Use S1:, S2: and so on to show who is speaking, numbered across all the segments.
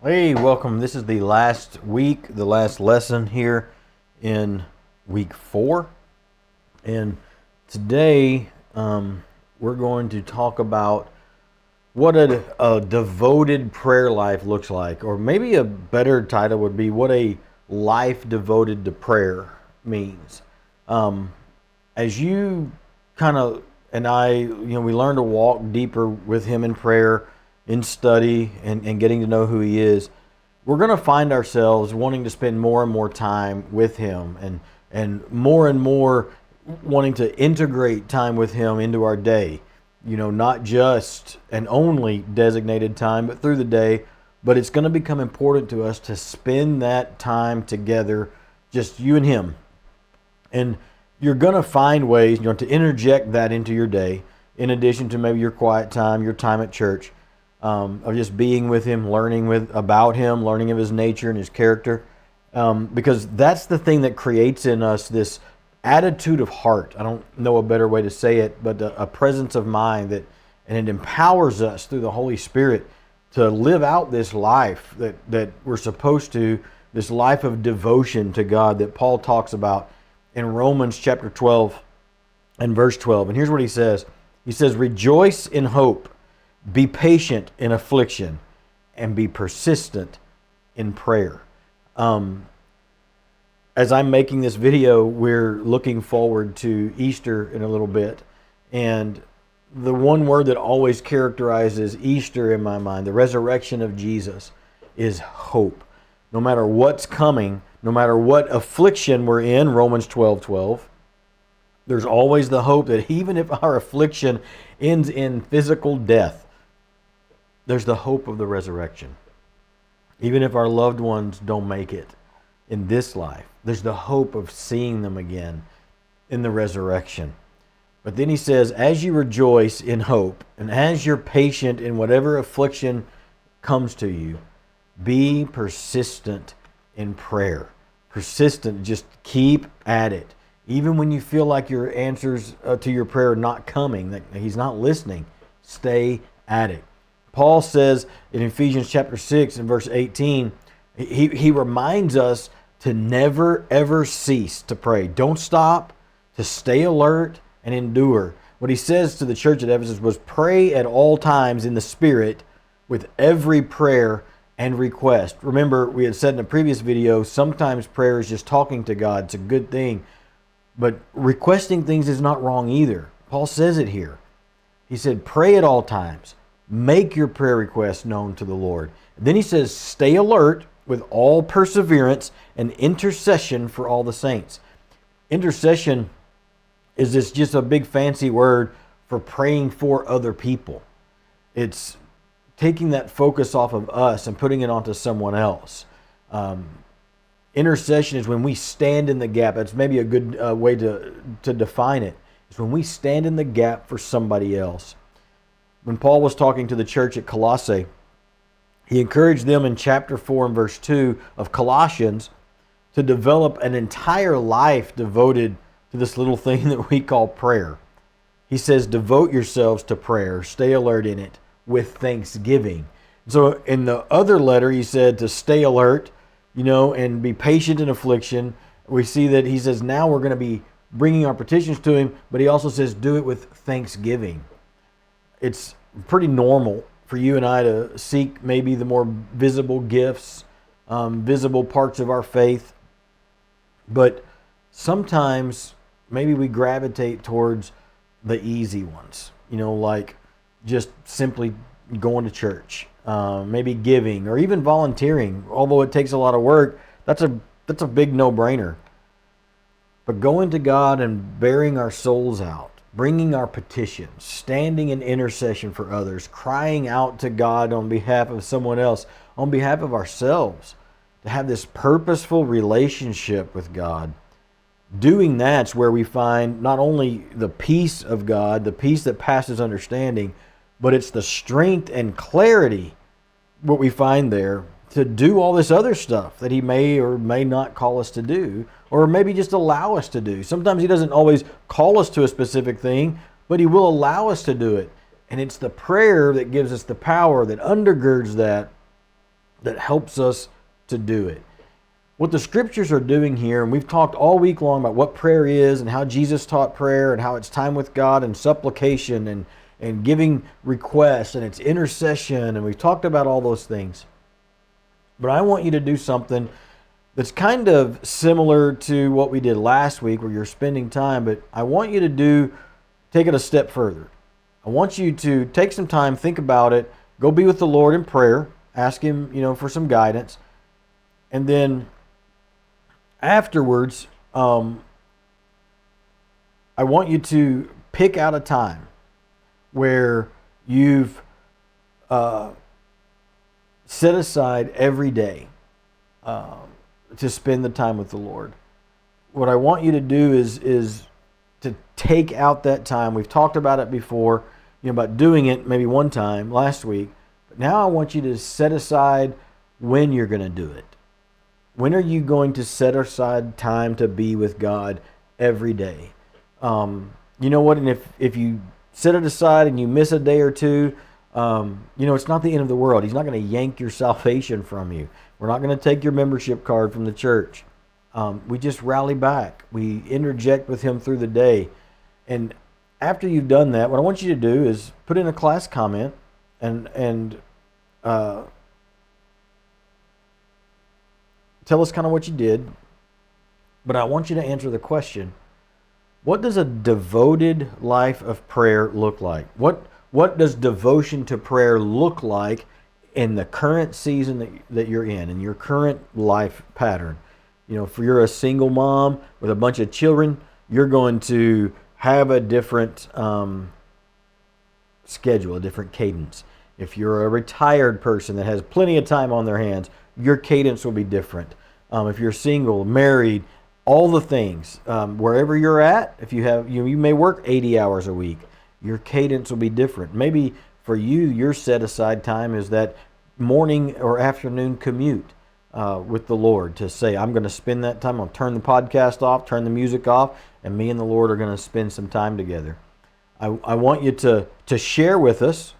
S1: Hey, welcome. This is the last week, the last lesson here in week 4. And today we're going to talk about what a devoted prayer life looks like. Or maybe a better title would be what a life devoted to prayer means. As you kind of, and I, we learn to walk deeper with Him in prayer, in study, and getting to know who He is, we're going to find ourselves wanting to spend more and more time with Him and more wanting to integrate time with Him into our day. Not just an only designated time, but through the day. But it's going to become important to us to spend that time together, just you and Him. And you're going to find ways, to interject that into your day, in addition to maybe your quiet time, your time at church, of just being with Him, learning about Him, learning of His nature and His character. Because that's the thing that creates in us this attitude of heart. I don't know a better way to say it, but a presence of mind and it empowers us through the Holy Spirit to live out this life that we're supposed to, this life of devotion to God that Paul talks about in Romans chapter 12 and verse 12. And here's what he says. He says, "Rejoice in hope, be patient in affliction, and be persistent in prayer." As I'm making this video, we're looking forward to Easter in a little bit. And the one word that always characterizes Easter in my mind, the resurrection of Jesus, is hope. No matter what's coming, no matter what affliction we're in, Romans 12:12, there's always the hope that even if our affliction ends in physical death, there's the hope of the resurrection. Even if our loved ones don't make it in this life, there's the hope of seeing them again in the resurrection. But then he says, as you rejoice in hope, and as you're patient in whatever affliction comes to you, be persistent in prayer. Persistent, just keep at it. Even when you feel like your answers to your prayer are not coming, that He's not listening, stay at it. Paul says in Ephesians chapter 6 and verse 18, he reminds us to never ever cease to pray. Don't stop, to stay alert and endure. What he says to the church at Ephesus was, pray at all times in the Spirit with every prayer and request. Remember, we had said in a previous video, sometimes prayer is just talking to God. It's a good thing. But requesting things is not wrong either. Paul says it here. He said, pray at all times. Make your prayer requests known to the Lord. Then he says, stay alert with all perseverance and intercession for all the saints. Intercession is this just a big fancy word for praying for other people. It's taking that focus off of us and putting it onto someone else. Intercession is when we stand in the gap. That's maybe a good way to define it. It's when we stand in the gap for somebody else. When Paul was talking to the church at Colossae, he encouraged them in chapter 4 and verse 2 of Colossians to develop an entire life devoted to this little thing that we call prayer. He says, devote yourselves to prayer, stay alert in it with thanksgiving. So in the other letter, he said to stay alert, and be patient in affliction. We see that he says now we're going to be bringing our petitions to Him, but he also says do it with thanksgiving. It's pretty normal for you and I to seek maybe the more visible gifts, visible parts of our faith. But sometimes maybe we gravitate towards the easy ones, like just simply going to church, maybe giving or even volunteering. Although it takes a lot of work, that's a big no-brainer. But going to God and bearing our souls out, bringing our petitions, standing in intercession for others, crying out to God on behalf of someone else, on behalf of ourselves, to have this purposeful relationship with God. Doing that's where we find not only the peace of God, the peace that passes understanding, but it's the strength and clarity, what we find there, to do all this other stuff that He may or may not call us to do, or maybe just allow us to do. Sometimes He doesn't always call us to a specific thing, but He will allow us to do it. And it's the prayer that gives us the power that undergirds that that helps us to do it. What the scriptures are doing here, and we've talked all week long about what prayer is and how Jesus taught prayer and how it's time with God and supplication and giving requests and it's intercession, and we've talked about all those things. But I want you to do something that's kind of similar to what we did last week where you're spending time, but I want you to take it a step further. I want you to take some time, think about it, go be with the Lord in prayer, ask Him, for some guidance, and then afterwards, I want you to pick out a time where you've set aside every day to spend the time with the Lord. What I want you to do is to take out that time. We've talked about it before, about doing it maybe one time last week. But now I want you to set aside when you're going to do it. When are you going to set aside time to be with God every day? You know what? And if you set it aside and you miss a day or two, it's not the end of the world. He's not going to yank your salvation from you. We're not going to take your membership card from the church. We just rally back. We interject with Him through the day. And after you've done that, what I want you to do is put in a class comment and tell us kind of what you did. But I want you to answer the question, what does a devoted life of prayer look like? What does devotion to prayer look like in the current season that you're in your current life pattern? If you're a single mom with a bunch of children, you're going to have a different schedule, a different cadence. If you're a retired person that has plenty of time on their hands, your cadence will be different. If you're single, married, all the things, wherever you're at, if you have, you may work 80 hours a week, your cadence will be different. Maybe for you, your set aside time is that morning or afternoon commute with the Lord to say, I'm going to spend that time. I'll turn the podcast off, turn the music off, and me and the Lord are going to spend some time together. I want you to share with us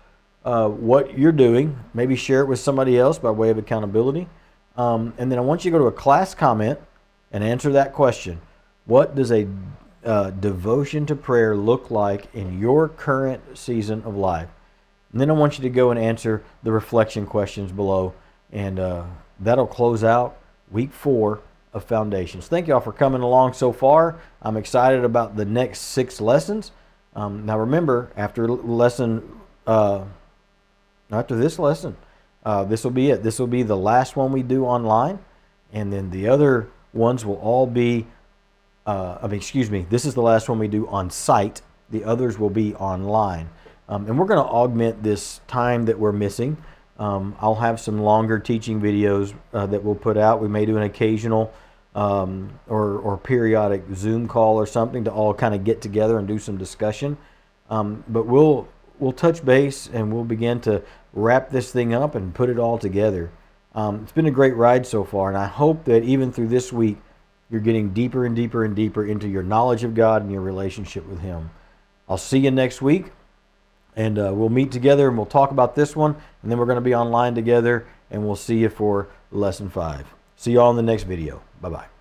S1: what you're doing. Maybe share it with somebody else by way of accountability. And then I want you to go to a class comment and answer that question. What does a devotion to prayer look like in your current season of life? And then I want you to go and answer the reflection questions below. And that'll close out week 4 of Foundations. Thank you all for coming along so far. I'm excited about the next 6 lessons. Now remember, after this lesson, this will be it. This will be the last one we do online. And then the other ones will all be, this is the last one we do on site. The others will be online. And we're going to augment this time that we're missing. I'll have some longer teaching videos that we'll put out. We may do an occasional or periodic Zoom call or something to all kind of get together and do some discussion. But we'll touch base and we'll begin to wrap this thing up and put it all together. It's been a great ride so far, and I hope that even through this week, you're getting deeper and deeper and deeper into your knowledge of God and your relationship with Him. I'll see you next week, and we'll meet together and we'll talk about this one, and then we're going to be online together, and we'll see you for lesson 5. See you all in the next video. Bye-bye.